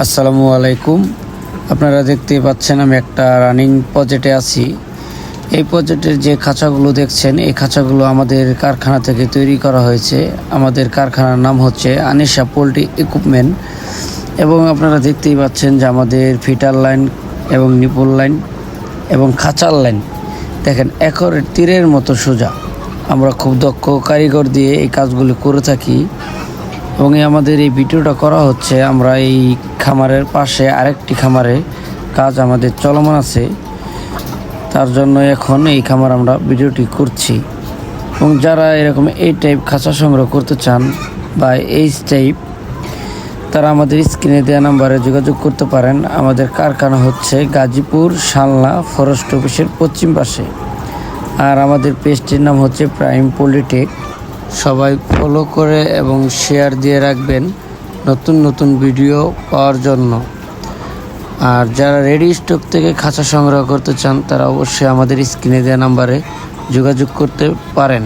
আসসালামু আলাইকুম। আপনারা দেখতে পাচ্ছেন আমি একটা রানিং প্রজেক্টে আছি। এই প্রজেক্টের যে খাঁচাগুলো দেখছেন, এই খাঁচাগুলো আমাদের কারখানা থেকে তৈরি করা হয়েছে। আমাদের কারখানার নাম হচ্ছে আনিশা পোল্ট্রি ইকুইপমেন্ট। এবং আপনারা দেখতেই পাচ্ছেন যে আমাদের ফিটার লাইন এবং নিপল লাইন এবং খাঁচার লাইন দেখেন একরের তীরের মতো সোজা। আমরা খুব দক্ষ কারিগর দিয়ে এই কাজগুলি করে থাকি। এবং আমাদের এই ভিডিওটা করা হচ্ছে আমরা এই খামারের পাশে আরেকটি খামারে কাজ আমাদের চলমান আছে, তার জন্য এখন এই খামার আমরা ভিডিওটি করছি। এবং যারা এরকম এই টাইপ খাঁচা সংগ্রহ করতে চান বা এই টাইপ, তারা আমাদের স্ক্রিনে দেওয়া নাম্বারে যোগাযোগ করতে পারেন। আমাদের কারখানা হচ্ছে গাজীপুর শালনা ফরেস্ট অফিসের পশ্চিম পাশে। আর আমাদের পেজটির নাম হচ্ছে প্রাইম পলিটেক। সবাই ফলো করে এবং শেয়ার দিয়ে রাখবেন নতুন নতুন ভিডিও পাওয়ার জন্য। আর যারা রেডি স্টক থেকে খাঁচা সংগ্রহ করতে চান, তারা অবশ্যই আমাদের স্ক্রিনে দেওয়া নাম্বারে যোগাযোগ করতে পারেন।